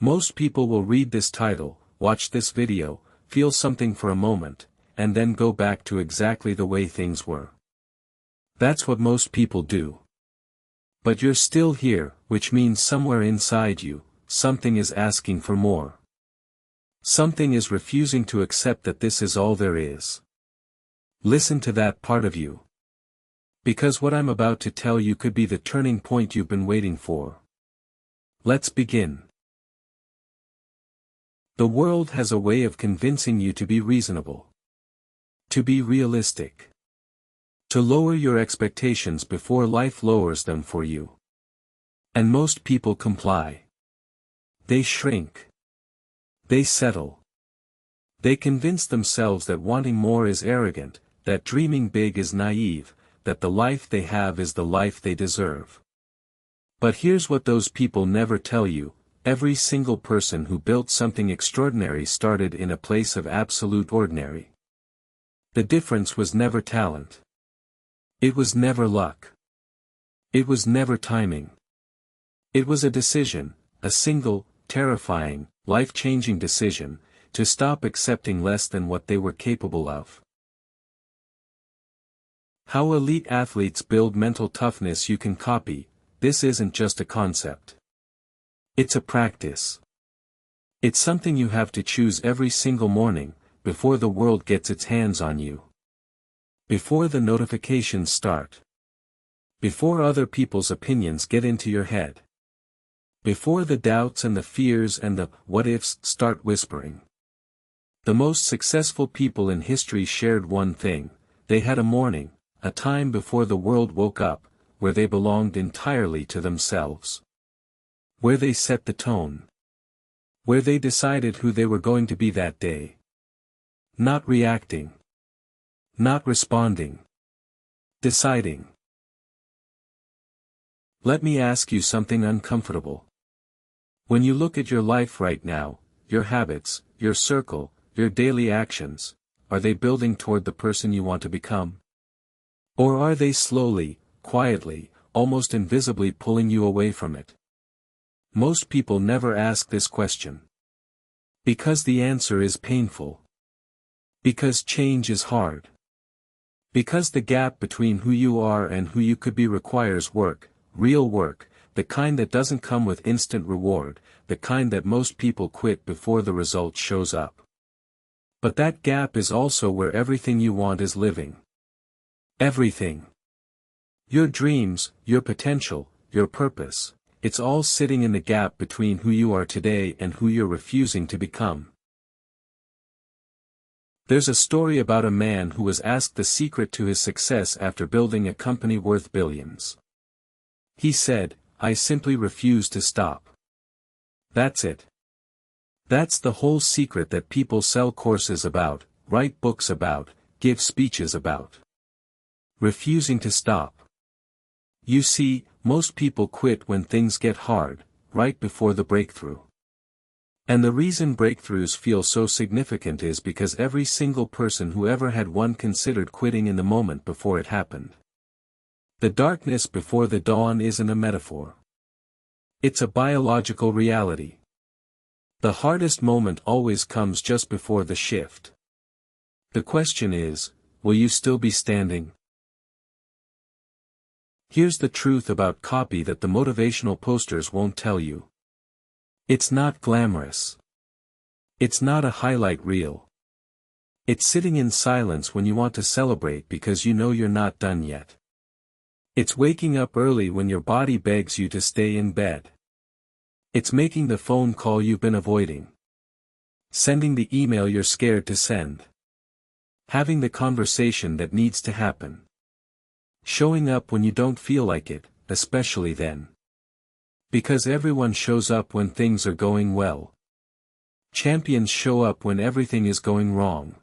Most people will read this title, watch this video, feel something for a moment, and then go back to exactly the way things were. That's what most people do. But you're still here, which means somewhere inside you, something is asking for more. Something is refusing to accept that this is all there is. Listen to that part of you. Because what I'm about to tell you could be the turning point you've been waiting for. Let's begin. The world has a way of convincing you to be reasonable. To be realistic. To lower your expectations before life lowers them for you. And most people comply. They shrink. They settle. They convince themselves that wanting more is arrogant, that dreaming big is naive, that the life they have is the life they deserve. But here's what those people never tell you: every single person who built something extraordinary started in a place of absolute ordinary. The difference was never talent. It was never luck. It was never timing. It was a decision, a single, terrifying, life-changing decision, to stop accepting less than what they were capable of. How elite athletes build mental toughness you can copy. This isn't just a concept. It's a practice. It's something you have to choose every single morning, before the world gets its hands on you. Before the notifications start. Before other people's opinions get into your head. Before the doubts and the fears and the what-ifs start whispering. The most successful people in history shared one thing: they had a morning, a time before the world woke up, where they belonged entirely to themselves. Where they set the tone. Where they decided who they were going to be that day. Not reacting. Not responding. Deciding. Let me ask you something uncomfortable. When you look at your life right now, your habits, your circle, your daily actions, are they building toward the person you want to become? Or are they slowly, quietly, almost invisibly pulling you away from it? Most people never ask this question. Because the answer is painful. Because change is hard. Because the gap between who you are and who you could be requires work, real work, the kind that doesn't come with instant reward, the kind that most people quit before the result shows up. But that gap is also where everything you want is living. Everything. Your dreams, your potential, your purpose, it's all sitting in the gap between who you are today and who you're refusing to become. There's a story about a man who was asked the secret to his success after building a company worth billions. He said, "I simply refuse to stop." That's it. That's the whole secret that people sell courses about, write books about, give speeches about. Refusing to stop. You see, most people quit when things get hard, right before the breakthrough. And the reason breakthroughs feel so significant is because every single person who ever had one considered quitting in the moment before it happened. The darkness before the dawn isn't a metaphor. It's a biological reality. The hardest moment always comes just before the shift. The question is, will you still be standing? Here's the truth about copy that the motivational posters won't tell you. It's not glamorous. It's not a highlight reel. It's sitting in silence when you want to celebrate because you know you're not done yet. It's waking up early when your body begs you to stay in bed. It's making the phone call you've been avoiding. Sending the email you're scared to send. Having the conversation that needs to happen. Showing up when you don't feel like it, especially then. Because everyone shows up when things are going well. Champions show up when everything is going wrong.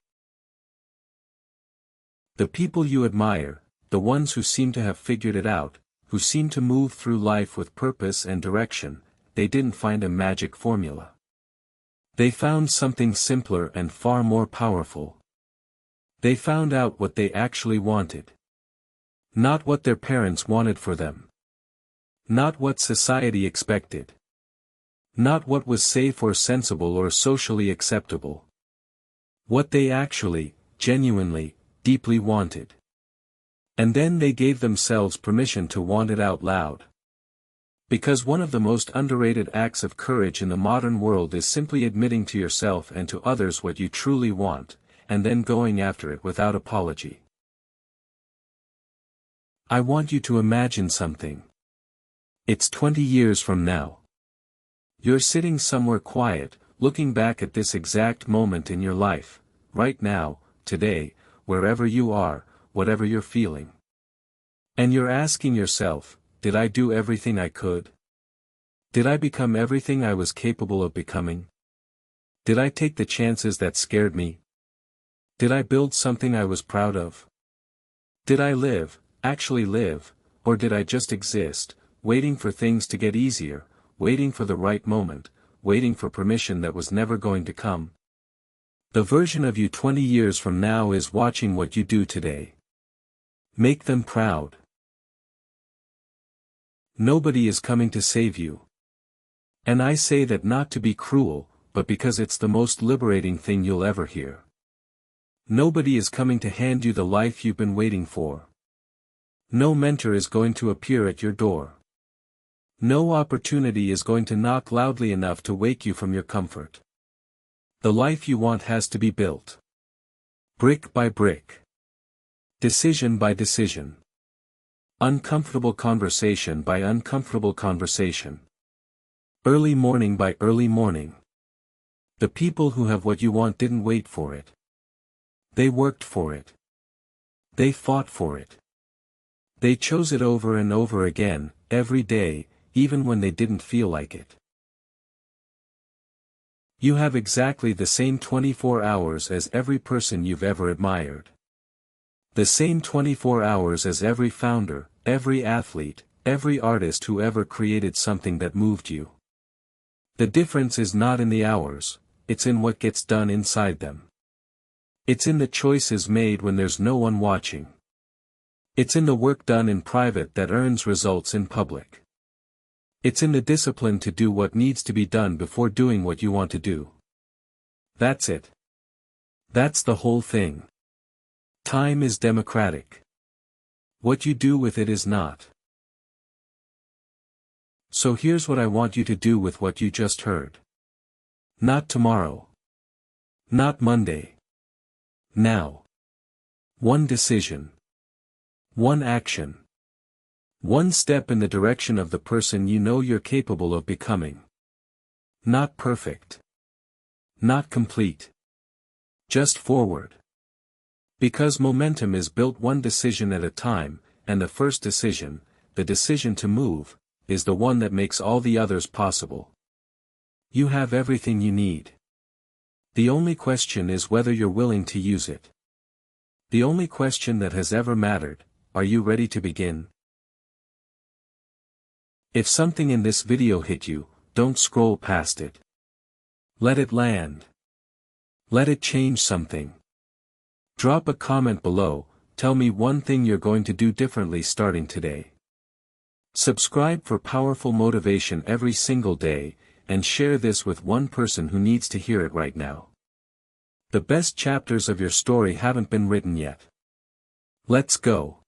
The people you admire, the ones who seem to have figured it out, who seem to move through life with purpose and direction, they didn't find a magic formula. They found something simpler and far more powerful. They found out what they actually wanted. Not what their parents wanted for them. Not what society expected. Not what was safe or sensible or socially acceptable. What they actually, genuinely, deeply wanted. And then they gave themselves permission to want it out loud. Because one of the most underrated acts of courage in the modern world is simply admitting to yourself and to others what you truly want, and then going after it without apology. I want you to imagine something. It's 20 years from now. You're sitting somewhere quiet, looking back at this exact moment in your life, right now, today, wherever you are, whatever you're feeling. And you're asking yourself, did I do everything I could? Did I become everything I was capable of becoming? Did I take the chances that scared me? Did I build something I was proud of? Did I live, actually live, or did I just exist, waiting for things to get easier, waiting for the right moment, waiting for permission that was never going to come? The version of you 20 years from now is watching what you do today. Make them proud. Nobody is coming to save you. And I say that not to be cruel, but because it's the most liberating thing you'll ever hear. Nobody is coming to hand you the life you've been waiting for. No mentor is going to appear at your door. No opportunity is going to knock loudly enough to wake you from your comfort. The life you want has to be built. Brick by brick. Decision by decision. Uncomfortable conversation by uncomfortable conversation. Early morning by early morning. The people who have what you want didn't wait for it. They worked for it. They fought for it. They chose it over and over again, every day, even when they didn't feel like it. You have exactly the same 24 hours as every person you've ever admired. The same 24 hours as every founder, every athlete, every artist who ever created something that moved you. The difference is not in the hours, it's in what gets done inside them. It's in the choices made when there's no one watching. It's in the work done in private that earns results in public. It's in the discipline to do what needs to be done before doing what you want to do. That's it. That's the whole thing. Time is democratic. What you do with it is not. So here's what I want you to do with what you just heard. Not tomorrow. Not Monday. Now. One decision. One action. One step in the direction of the person you know you're capable of becoming. Not perfect. Not complete. Just forward. Because momentum is built one decision at a time, and the first decision, the decision to move, is the one that makes all the others possible. You have everything you need. The only question is whether you're willing to use it. The only question that has ever mattered, are you ready to begin? If something in this video hit you, don't scroll past it. Let it land. Let it change something. Drop a comment below, tell me one thing you're going to do differently starting today. Subscribe for powerful motivation every single day, and share this with one person who needs to hear it right now. The best chapters of your story haven't been written yet. Let's go.